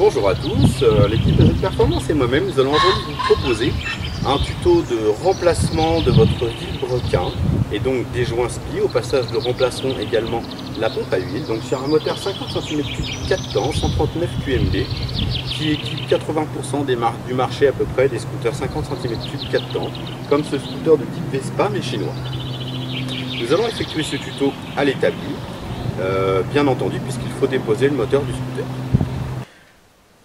Bonjour à tous, l'équipe de Performance et moi-même, nous allons aujourd'hui vous proposer un tuto de remplacement de votre vilebrequin et donc des joints SPI. Au passage, nous remplacerons également la pompe à huile, donc sur un moteur 50 cm3 4 temps, 139 QMB, qui équipe 80% du marché à peu près des scooters 50 cm3 4 temps, comme ce scooter de type Vespa mais chinois. Nous allons effectuer ce tuto à l'établi, bien entendu, puisqu'il faut déposer le moteur du scooter.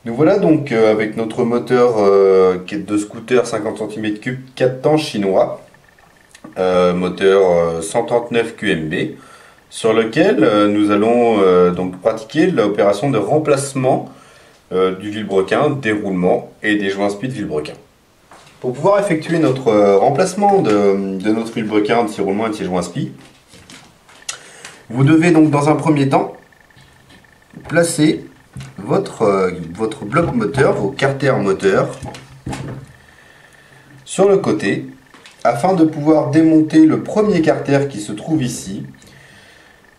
Nous voilà donc avec notre moteur de scooter 50 cm3 4 temps chinois, moteur 139 QMB, sur lequel nous allons donc pratiquer l'opération de remplacement du vilebrequin, déroulement et des joints SPI de vilebrequin. Pour pouvoir effectuer notre remplacement de notre vilebrequin, de ses roulements et de ses joints SPI, vous devez donc dans un premier temps placer votre bloc moteur, vos carters moteurs sur le côté afin de pouvoir démonter le premier carter qui se trouve ici,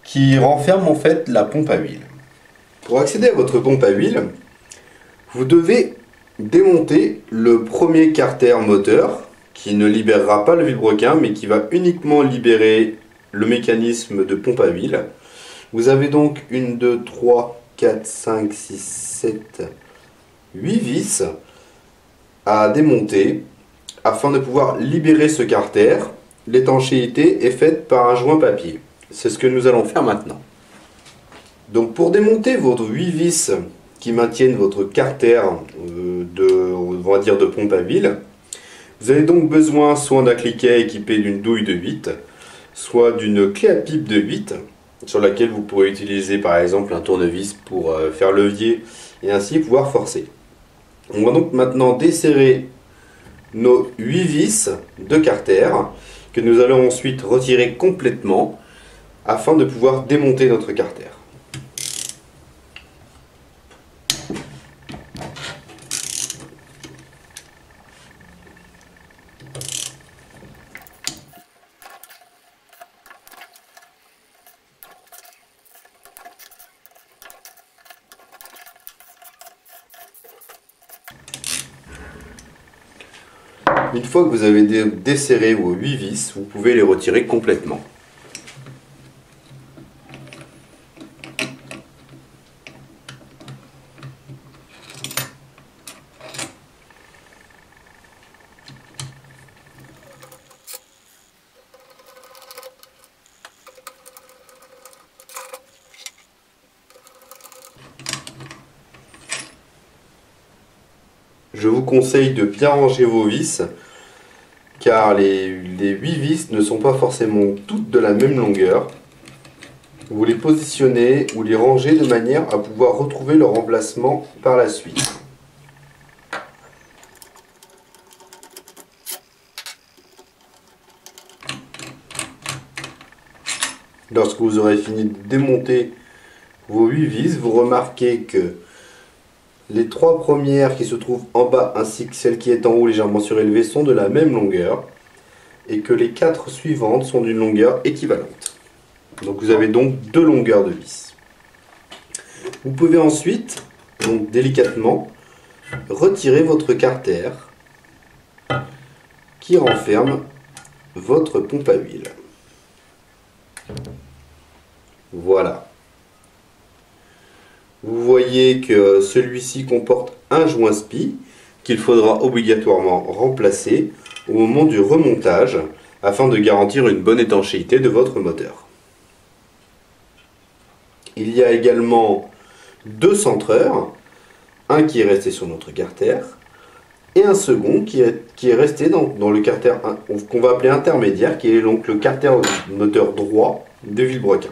qui renferme en fait la pompe à huile. Pour accéder à votre pompe à huile, vous devez démonter le premier carter moteur qui ne libérera pas le vilebrequin mais qui va uniquement libérer le mécanisme de pompe à huile. Vous avez donc 1, 2, 3, 4, 5, 6, 7, 8 vis à démonter afin de pouvoir libérer ce carter. L'étanchéité est faite par un joint papier. C'est ce que nous allons faire maintenant. Donc pour démonter vos 8 vis qui maintiennent votre carter on va dire de pompe à huile, vous avez donc besoin soit d'un cliquet équipé d'une douille de 8, soit d'une clé à pipe de 8, sur laquelle vous pourrez utiliser par exemple un tournevis pour faire levier et ainsi pouvoir forcer. On va donc maintenant desserrer nos 8 vis de carter que nous allons ensuite retirer complètement afin de pouvoir démonter notre carter. Une fois que vous avez desserré vos 8 vis, vous pouvez les retirer complètement. Je vous conseille de bien ranger vos vis, car les 8 vis ne sont pas forcément toutes de la même longueur. Vous les positionnez ou les rangez de manière à pouvoir retrouver leur emplacement par la suite. Lorsque vous aurez fini de démonter vos 8 vis, vous remarquez que les 3 premières qui se trouvent en bas ainsi que celle qui est en haut légèrement surélevée sont de la même longueur et que les 4 suivantes sont d'une longueur équivalente. Donc vous avez donc 2 longueurs de vis. Vous pouvez ensuite, donc délicatement, retirer votre carter qui renferme votre pompe à huile. Voilà. Vous voyez que celui-ci comporte un joint SPI qu'il faudra obligatoirement remplacer au moment du remontage afin de garantir une bonne étanchéité de votre moteur. Il y a également 2 centreurs, un qui est resté sur notre carter et un second qui est resté dans le carter qu'on va appeler intermédiaire, qui est donc le carter moteur droit de vilebrequin.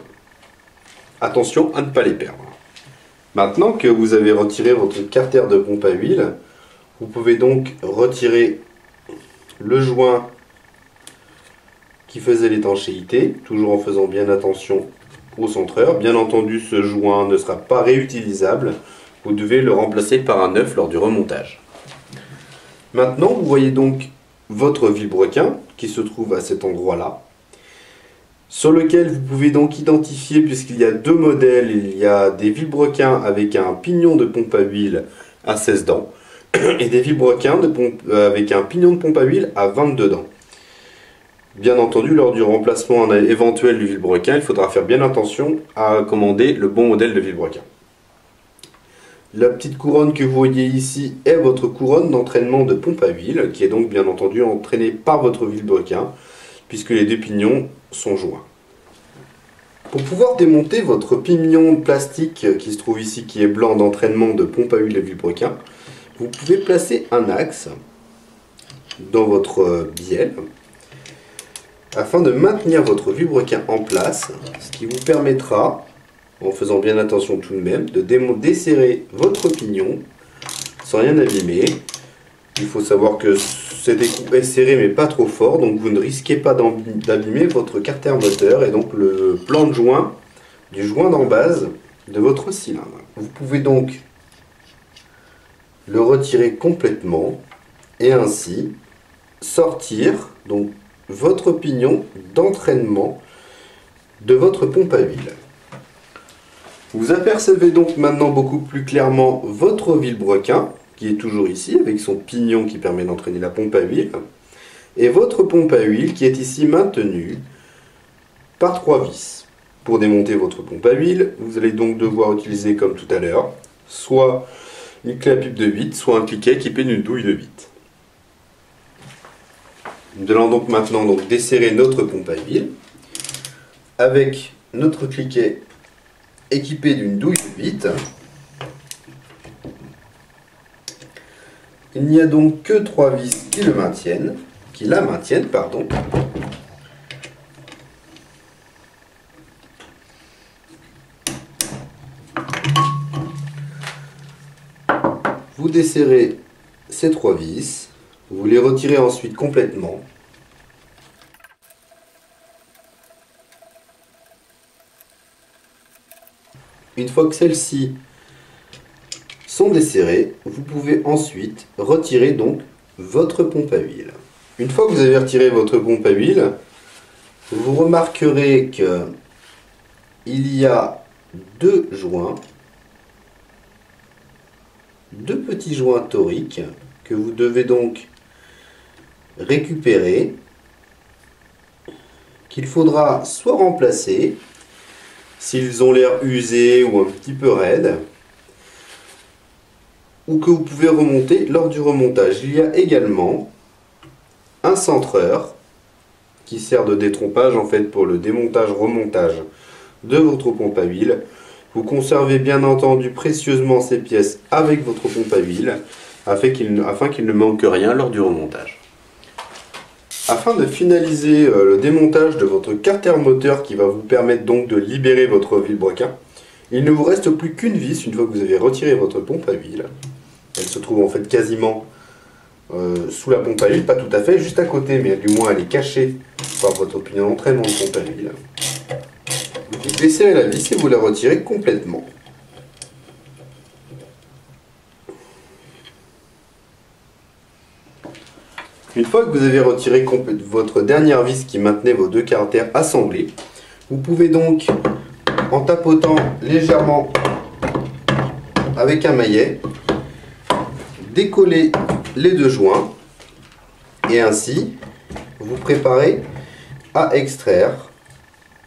Attention à ne pas les perdre. Maintenant que vous avez retiré votre carter de pompe à huile, vous pouvez donc retirer le joint qui faisait l'étanchéité, toujours en faisant bien attention au centreur. Bien entendu, ce joint ne sera pas réutilisable, vous devez le remplacer par un neuf lors du remontage. Maintenant, vous voyez donc votre vilebrequin qui se trouve à cet endroit-là. sur lequel vous pouvez donc identifier, puisqu'il y a deux modèles, il y a des vilebrequins avec un pignon de pompe à huile à 16 dents et des vilebrequins avec un pignon de pompe à huile à 22 dents. Bien entendu, lors du remplacement éventuel du vilebrequin, il faudra faire bien attention à commander le bon modèle de vilebrequin. La petite couronne que vous voyez ici est votre couronne d'entraînement de pompe à huile, qui est donc bien entendu entraînée par votre vilebrequin, puisque les deux pignons sont joints. Pour pouvoir démonter votre pignon plastique qui se trouve ici, qui est blanc d'entraînement de pompe à huile de vilebrequin, vous pouvez placer un axe dans votre bielle afin de maintenir votre vilebrequin en place, ce qui vous permettra, en faisant bien attention tout de même, de desserrer votre pignon sans rien abîmer. Il faut savoir que cet écrou est serré mais pas trop fort, donc vous ne risquez pas d'abîmer votre carter moteur et donc le plan de joint du joint d'embase de votre cylindre. Vous pouvez donc le retirer complètement et ainsi sortir donc votre pignon d'entraînement de votre pompe à huile. Vous apercevez donc maintenant beaucoup plus clairement votre vilebrequin qui est toujours ici avec son pignon qui permet d'entraîner la pompe à huile et votre pompe à huile qui est ici maintenue par 3 vis. Pour démonter votre pompe à huile, vous allez donc devoir utiliser comme tout à l'heure soit une clé à pipe de 8, soit un cliquet équipé d'une douille de 8. Nous allons donc maintenant desserrer notre pompe à huile avec notre cliquet équipé d'une douille de 8. Il n'y a donc que 3 vis qui la maintiennent. Vous desserrez ces 3 vis, vous les retirez ensuite complètement. Une fois que celles-ci sont desserrées, vous pouvez ensuite retirer donc votre pompe à huile. Une fois que vous avez retiré votre pompe à huile, vous remarquerez que il y a deux petits joints toriques que vous devez donc récupérer, qu'il faudra soit remplacer s'ils ont l'air usés ou un petit peu raides, ou que vous pouvez remonter lors du remontage. Il y a également un centreur qui sert de détrompage en fait pour le démontage-remontage de votre pompe à huile. Vous conservez bien entendu précieusement ces pièces avec votre pompe à huile afin qu'il ne manque rien lors du remontage. Afin de finaliser le démontage de votre carter moteur qui va vous permettre donc de libérer votre vilebrequin, il ne vous reste plus qu'une vis une fois que vous avez retiré votre pompe à huile. Elle se trouve en fait quasiment sous la pompe à huile, pas tout à fait, juste à côté, mais du moins elle est cachée par votre pignon d'entraînement de pompe à huile. Vous desserrez la vis et vous la retirez complètement. Une fois que vous avez retiré votre dernière vis qui maintenait vos deux carters assemblés, vous pouvez donc, en tapotant légèrement avec un maillet, décoller les deux joints et ainsi vous préparez à extraire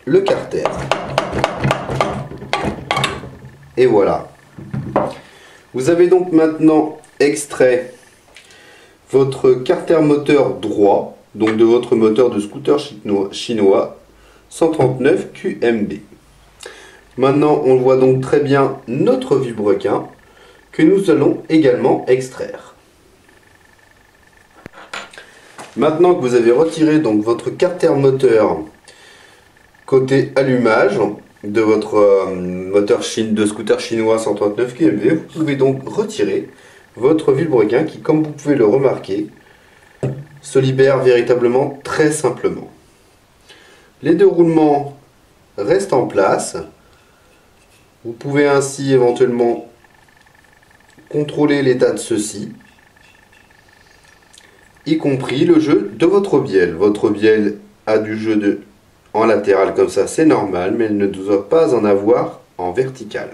le carter. Et voilà. Vous avez donc maintenant extrait votre carter moteur droit, donc de votre moteur de scooter chinois 139 QMB. Maintenant, on voit donc très bien notre vilebrequin que nous allons également extraire. Maintenant que vous avez retiré donc votre carter moteur côté allumage de votre moteur de scooter chinois 139 QMB, vous pouvez donc retirer votre vilebrequin qui, comme vous pouvez le remarquer, se libère véritablement très simplement. Les deux roulements restent en place. Vous pouvez ainsi éventuellement contrôler l'état de ceux-ci, y compris le jeu de votre bielle. Votre bielle a du jeu de en latéral comme ça, c'est normal, mais elle ne doit pas en avoir en vertical.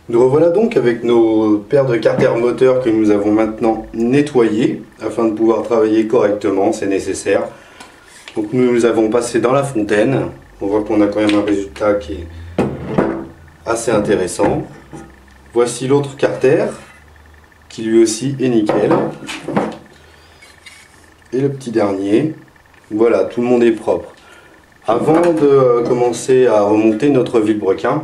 Nous revoilà donc avec nos paires de carters moteurs que nous avons maintenant nettoyées afin de pouvoir travailler correctement, c'est nécessaire. Donc nous les avons passés dans la fontaine. On voit qu'on a quand même un résultat qui est assez intéressant. Voici l'autre carter qui lui aussi est nickel. Et le petit dernier. Voilà, tout le monde est propre. Avant de commencer à remonter notre vilebrequin,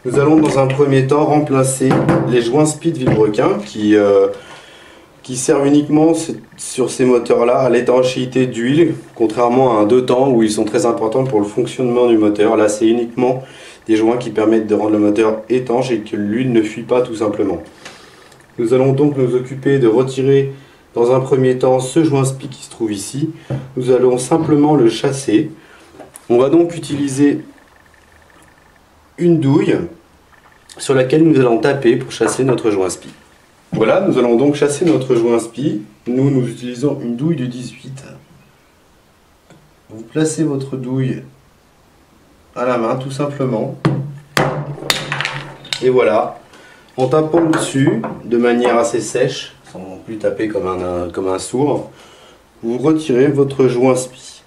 nous allons dans un premier temps remplacer les joints speed vilebrequin qui servent uniquement sur ces moteurs-là à l'étanchéité d'huile, contrairement à un 2 temps où ils sont très importants pour le fonctionnement du moteur. Là, c'est uniquement des joints qui permettent de rendre le moteur étanche et que l'huile ne fuit pas tout simplement. Nous allons donc nous occuper de retirer dans un premier temps ce joint speed qui se trouve ici. Nous allons simplement le chasser. On va donc utiliser une douille sur laquelle nous allons taper pour chasser notre joint spi. Voilà, nous allons donc chasser notre joint spi. Nous utilisons une douille de 18. Vous placez votre douille à la main tout simplement. Et voilà, en tapant dessus de manière assez sèche, sans non plus taper comme un sourd, vous retirez votre joint spi.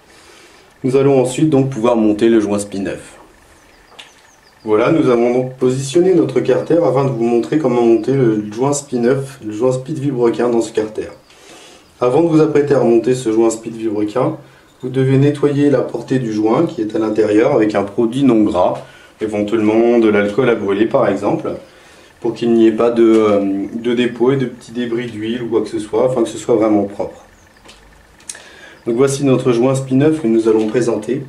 Nous allons ensuite donc pouvoir monter le joint spi neuf. Voilà, nous avons donc positionné notre carter afin de vous montrer comment monter le joint spi neuf, le joint spi de vilebrequin dans ce carter. Avant de vous apprêter à remonter ce joint spi de vilebrequin, vous devez nettoyer la portée du joint qui est à l'intérieur avec un produit non gras, éventuellement de l'alcool à brûler par exemple, pour qu'il n'y ait pas de dépôt et de petits débris d'huile ou quoi que ce soit, afin que ce soit vraiment propre. Donc voici notre joint spi neuf que nous allons présenter.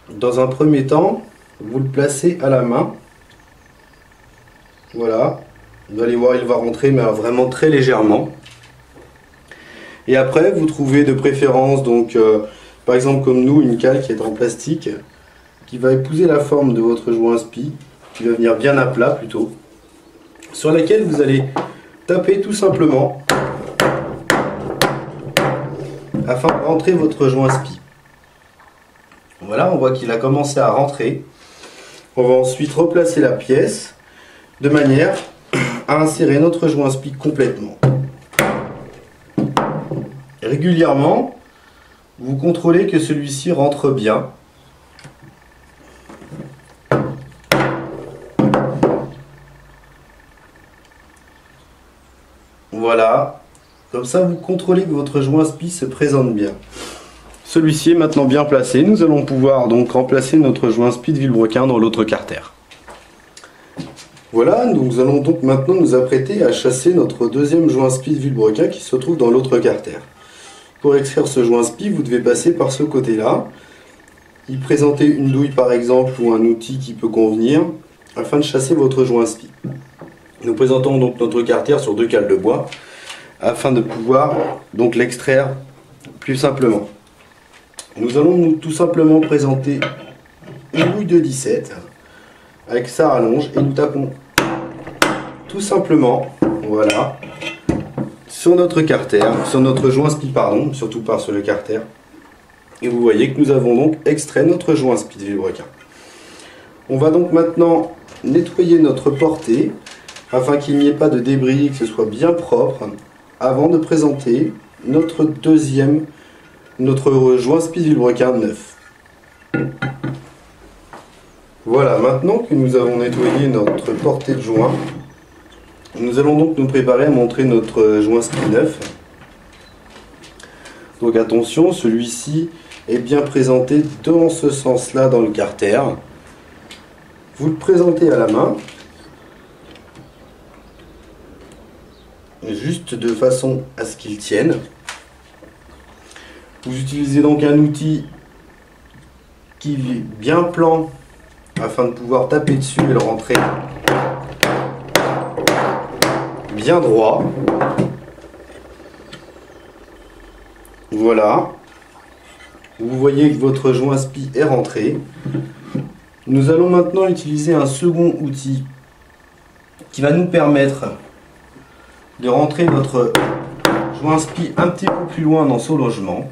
Dans un premier temps, vous le placez à la main. Voilà. Vous allez voir, il va rentrer, mais vraiment très légèrement. Et après, vous trouvez de préférence, donc, par exemple comme nous, une cale qui est en plastique, qui va épouser la forme de votre joint spi, qui va venir bien à plat plutôt, sur laquelle vous allez taper tout simplement, afin de rentrer votre joint spi. Voilà, on voit qu'il a commencé à rentrer. On va ensuite replacer la pièce de manière à insérer notre joint spi complètement. Régulièrement, vous contrôlez que celui-ci rentre bien. Voilà, comme ça vous contrôlez que votre joint spi se présente bien. Celui-ci est maintenant bien placé. Nous allons pouvoir donc remplacer notre joint spi de vilebrequin dans l'autre carter. Voilà, nous allons donc maintenant nous apprêter à chasser notre deuxième joint spi de vilebrequin qui se trouve dans l'autre carter. Pour extraire ce joint spi, vous devez passer par ce côté-là, y présenter une douille par exemple ou un outil qui peut convenir afin de chasser votre joint spi. Nous présentons donc notre carter sur 2 cales de bois afin de pouvoir donc l'extraire plus simplement. Nous allons tout simplement présenter une douille de 17 avec sa rallonge et nous tapons tout simplement, voilà, sur notre carter, sur notre joint spi, pardon, surtout pas sur le carter. Et vous voyez que nous avons donc extrait notre joint spi de vilebrequin. On va donc maintenant nettoyer notre portée afin qu'il n'y ait pas de débris et que ce soit bien propre avant de présenter notre joint spi de vilebrequin neuf. Voilà, maintenant que nous avons nettoyé notre portée de joint, nous allons donc nous préparer à montrer notre joint spi neuf. Donc attention, celui-ci est bien présenté dans ce sens-là dans le carter. Vous le présentez à la main, juste de façon à ce qu'il tienne. Vous utilisez donc un outil qui est bien plan afin de pouvoir taper dessus et le rentrer bien droit. Voilà. Vous voyez que votre joint spi est rentré. Nous allons maintenant utiliser un second outil qui va nous permettre de rentrer notre joint spi un petit peu plus loin dans son logement.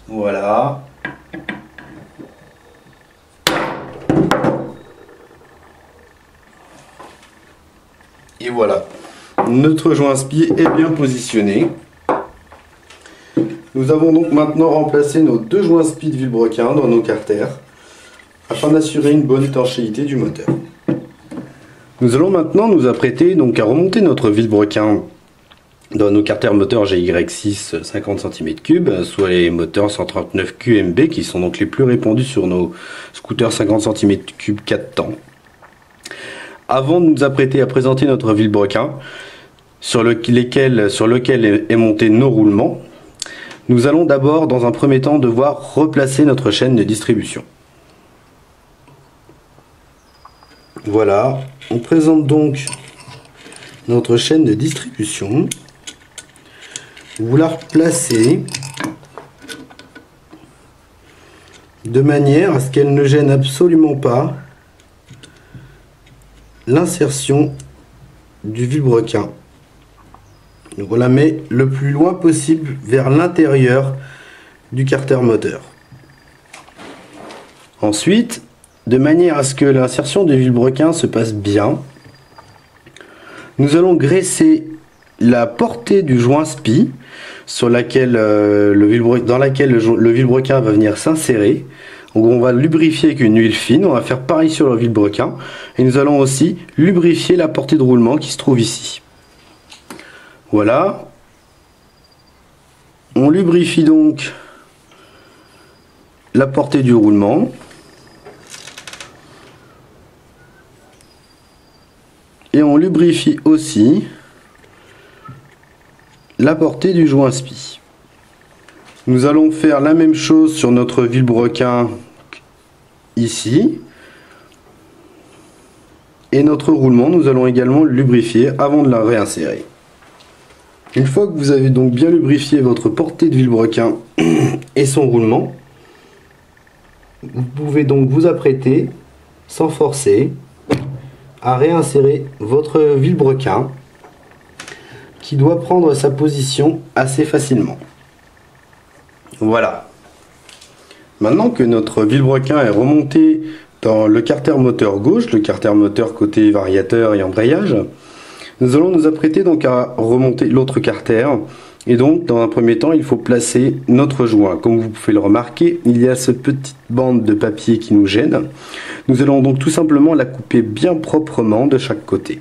Voilà. Et voilà. Notre joint spi est bien positionné. Nous avons donc maintenant remplacé nos deux joints spi de vilebrequin dans nos carters afin d'assurer une bonne étanchéité du moteur. Nous allons maintenant nous apprêter donc à remonter notre vilebrequin dans nos carters moteurs GY6 50 cm3, soit les moteurs 139 QMB qui sont donc les plus répandus sur nos scooters 50 cm3 4 temps. Avant de nous apprêter à présenter notre vilebrequin sur lequel est monté nos roulements, nous allons d'abord dans un premier temps devoir replacer notre chaîne de distribution. Voilà, on présente donc notre chaîne de distribution. Vous la replacez de manière à ce qu'elle ne gêne absolument pas l'insertion du vilebrequin. Donc on la met le plus loin possible vers l'intérieur du carter moteur. Ensuite, de manière à ce que l'insertion du vilebrequin se passe bien, nous allons graisser la portée du joint spi dans laquelle le vilebrequin va venir s'insérer. Donc on va lubrifier avec une huile fine, on va faire pareil sur le vilebrequin et nous allons aussi lubrifier la portée de roulement qui se trouve ici. Voilà. On lubrifie donc la portée du roulement. Et on lubrifie aussi la portée du joint spi. Nous allons faire la même chose sur notre vilebrequin ici. Et notre roulement, nous allons également le lubrifier avant de la réinsérer. Une fois que vous avez donc bien lubrifié votre portée de vilebrequin et son roulement, vous pouvez donc vous apprêter, sans forcer, à réinsérer votre vilebrequin qui doit prendre sa position assez facilement. Voilà. Maintenant que notre vilebrequin est remonté dans le carter moteur gauche, le carter moteur côté variateur et embrayage, nous allons nous apprêter donc à remonter l'autre carter. Et donc dans un premier temps il faut placer notre joint. Comme vous pouvez le remarquer, il y a cette petite bande de papier qui nous gêne. Nous allons donc tout simplement la couper bien proprement de chaque côté.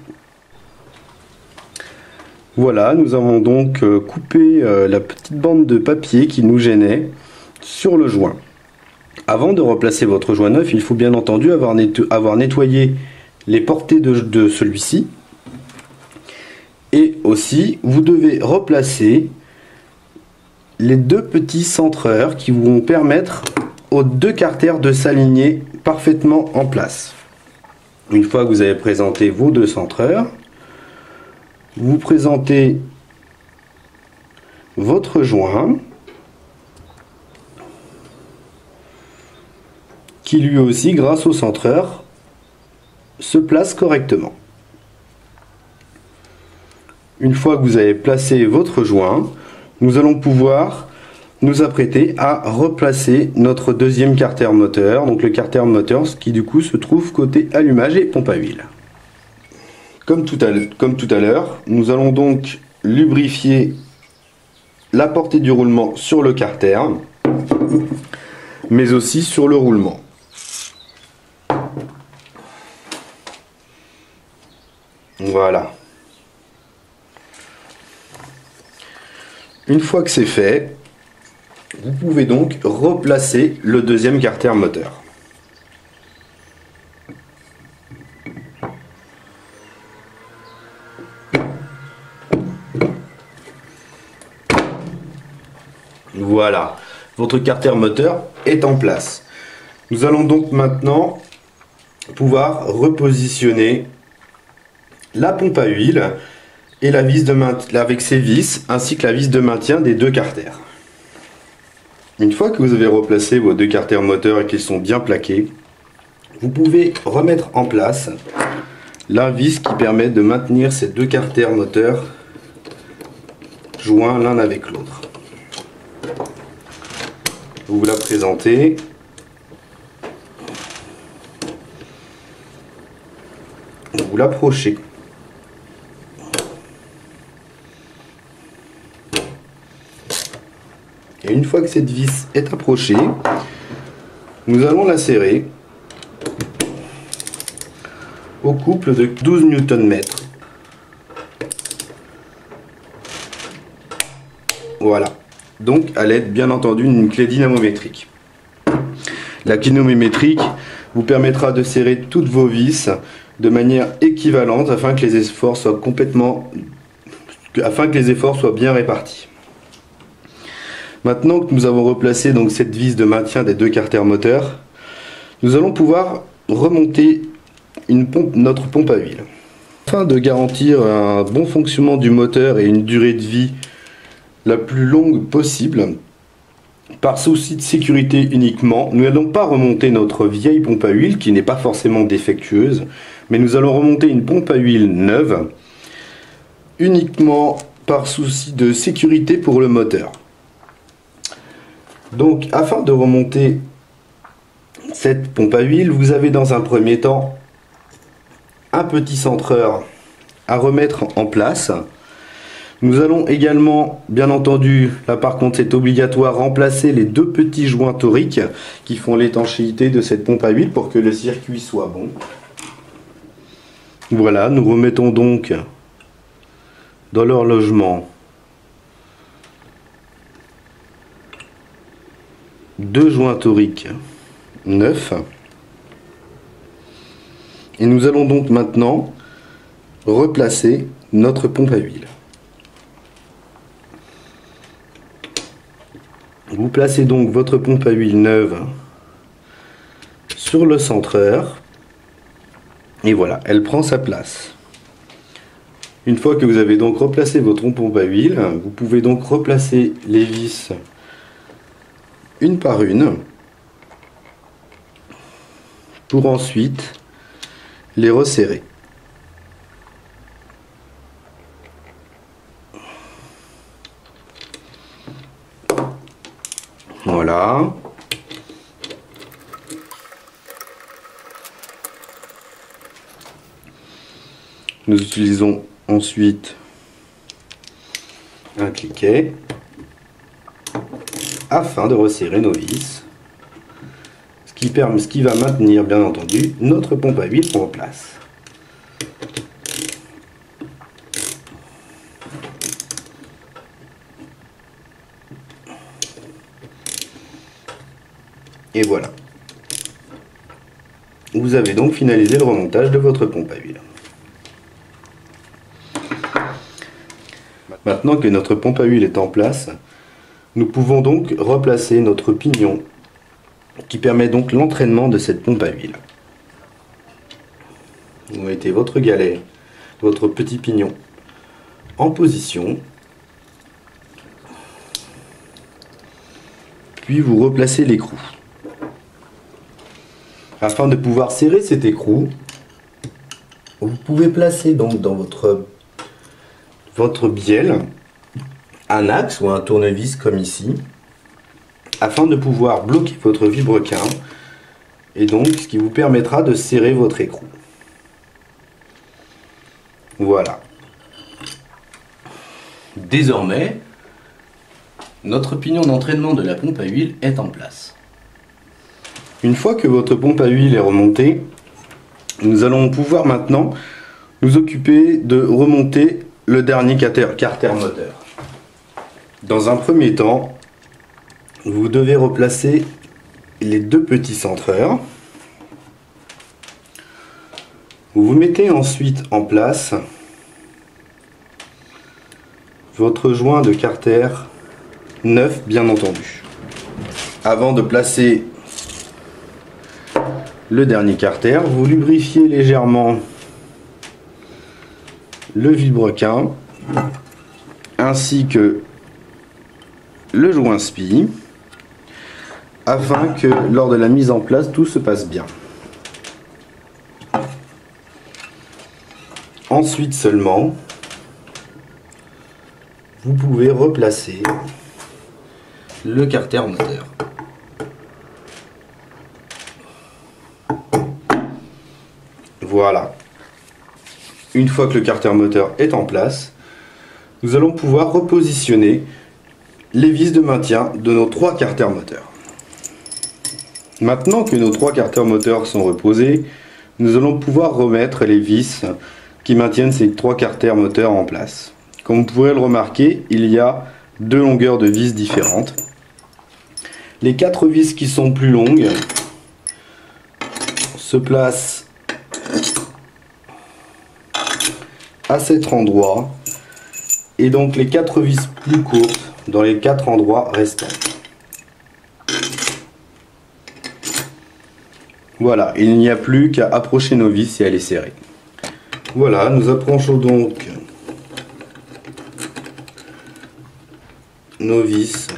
Voilà, nous avons donc coupé la petite bande de papier qui nous gênait sur le joint. Avant de replacer votre joint neuf, il faut bien entendu avoir nettoyé les portées de celui-ci. Et aussi, vous devez replacer les deux petits centreurs qui vont permettre aux deux carters de s'aligner parfaitement en place. Une fois que vous avez présenté vos deux centreurs, vous présentez votre joint qui lui aussi, grâce au centreur, se place correctement. Une fois que vous avez placé votre joint, nous allons pouvoir nous apprêter à replacer notre deuxième carter moteur, donc le carter moteur qui du coup se trouve côté allumage et pompe à huile. Comme tout à l'heure, nous allons donc lubrifier la portée du roulement sur le carter, mais aussi sur le roulement. Voilà. Une fois que c'est fait, vous pouvez donc replacer le deuxième carter moteur. Voilà, votre carter moteur est en place. Nous allons donc maintenant pouvoir repositionner la pompe à huile et la vis de maintien avec ses vis ainsi que la vis de maintien des deux carters. Une fois que vous avez replacé vos deux carters moteurs et qu'ils sont bien plaqués, vous pouvez remettre en place la vis qui permet de maintenir ces deux carters moteurs joints l'un avec l'autre. vous la présenter. Vous l'approchez. Et une fois que cette vis est approchée, nous allons la serrer au couple de 12 Nm. Voilà. Donc à l'aide bien entendu d'une clé dynamométrique. La clé dynamométrique vous permettra de serrer toutes vos vis de manière équivalente afin que les efforts soient bien répartis. Maintenant que nous avons replacé donc cette vis de maintien des deux carters moteurs, nous allons pouvoir remonter notre pompe à huile. Afin de garantir un bon fonctionnement du moteur et une durée de vie la plus longue possible, par souci de sécurité uniquement, nous n'allons pas remonter notre vieille pompe à huile qui n'est pas forcément défectueuse, mais nous allons remonter une pompe à huile neuve uniquement par souci de sécurité pour le moteur. Donc afin de remonter cette pompe à huile, vous avez dans un premier temps un petit centreur à remettre en place. Nous allons également, bien entendu, là par contre c'est obligatoire, remplacer les deux petits joints toriques qui font l'étanchéité de cette pompe à huile pour que le circuit soit bon. Voilà, nous remettons donc dans leur logement deux joints toriques neufs. Et nous allons donc maintenant replacer notre pompe à huile. Vous placez donc votre pompe à huile neuve sur le centreur et voilà, elle prend sa place. Une fois que vous avez donc replacé votre pompe à huile, vous pouvez donc replacer les vis une par une pour ensuite les resserrer. Voilà. Nous utilisons ensuite un cliquet afin de resserrer nos vis, ce qui va maintenir bien entendu notre pompe à huile en place. Et voilà. Vous avez donc finalisé le remontage de votre pompe à huile. Maintenant que notre pompe à huile est en place, nous pouvons donc replacer notre pignon qui permet donc l'entraînement de cette pompe à huile. Vous mettez votre galet, votre petit pignon en position, puis vous replacez l'écrou. Afin de pouvoir serrer cet écrou, vous pouvez placer donc dans votre bielle un axe ou un tournevis comme ici, afin de pouvoir bloquer votre vilebrequin et donc ce qui vous permettra de serrer votre écrou. Voilà. Désormais, notre pignon d'entraînement de la pompe à huile est en place. Une fois que votre pompe à huile est remontée, nous allons pouvoir maintenant nous occuper de remonter le dernier carter moteur. Dans un premier temps, vous devez replacer les deux petits centreurs. Vous mettez ensuite en place votre joint de carter neuf, bien entendu. Avant de placer le dernier carter, vous lubrifiez légèrement le vilebrequin ainsi que le joint SPI afin que lors de la mise en place tout se passe bien. Ensuite seulement vous pouvez replacer le carter moteur. Voilà. Une fois que le carter moteur est en place, nous allons pouvoir repositionner les vis de maintien de nos 3 carters moteurs. Maintenant que nos 3 carters moteurs sont reposés, nous allons pouvoir remettre les vis qui maintiennent ces 3 carters moteurs en place. Comme vous pourrez le remarquer, il y a 2 longueurs de vis différentes. Les 4 vis qui sont plus longues se placent à cet endroit, et donc les 4 vis plus courtes dans les 4 endroits restants. Voilà, il n'y a plus qu'à approcher nos vis et à les serrer. Voilà, nous approchons donc nos vis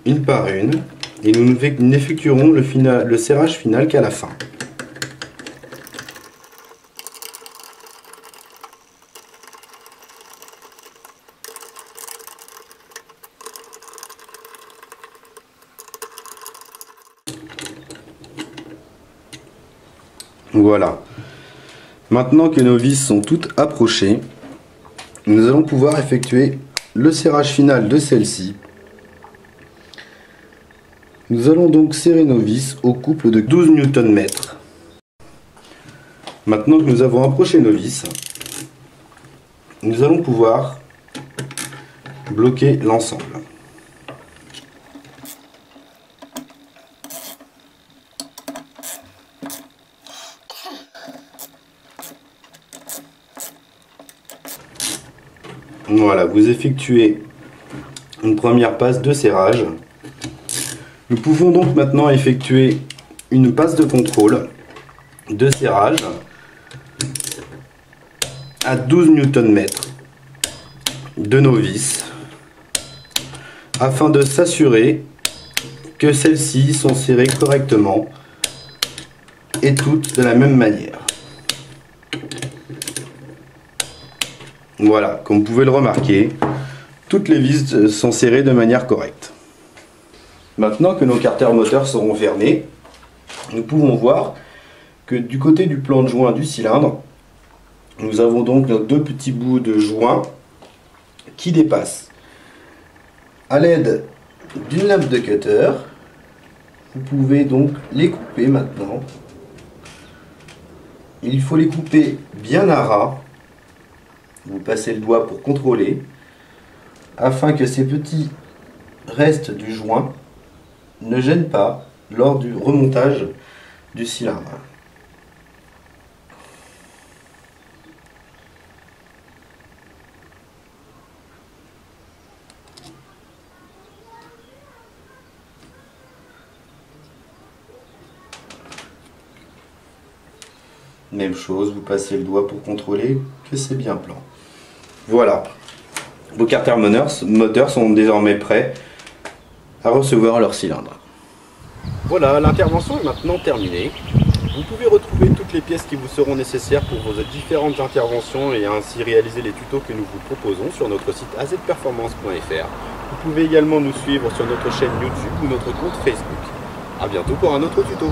une par une et nous n'effectuerons le serrage final qu'à la fin. Voilà. Maintenant que nos vis sont toutes approchées, nous allons pouvoir effectuer le serrage final de celle-ci. Nous allons donc serrer nos vis au couple de 12 Nm. Maintenant que nous avons approché nos vis, nous allons pouvoir bloquer l'ensemble. Voilà, vous effectuez une première passe de serrage. Nous pouvons donc maintenant effectuer une passe de contrôle de serrage à 12 Nm de nos vis afin de s'assurer que celles-ci sont serrées correctement et toutes de la même manière. Voilà, comme vous pouvez le remarquer, toutes les vis sont serrées de manière correcte. Maintenant que nos carters moteurs seront fermés, nous pouvons voir que du côté du plan de joint du cylindre, nous avons donc nos 2 petits bouts de joint qui dépassent. À l'aide d'une lame de cutter, vous pouvez donc les couper maintenant. Il faut les couper bien à ras. Vous passez le doigt pour contrôler, afin que ces petits restes du joint ne gênent pas lors du remontage du cylindre. Même chose, vous passez le doigt pour contrôler que c'est bien plein. Voilà, vos carters moteurs sont désormais prêts à recevoir leur cylindre. Voilà, l'intervention est maintenant terminée. Vous pouvez retrouver toutes les pièces qui vous seront nécessaires pour vos différentes interventions et ainsi réaliser les tutos que nous vous proposons sur notre site azperformance.fr. Vous pouvez également nous suivre sur notre chaîne YouTube ou notre compte Facebook. A bientôt pour un autre tuto.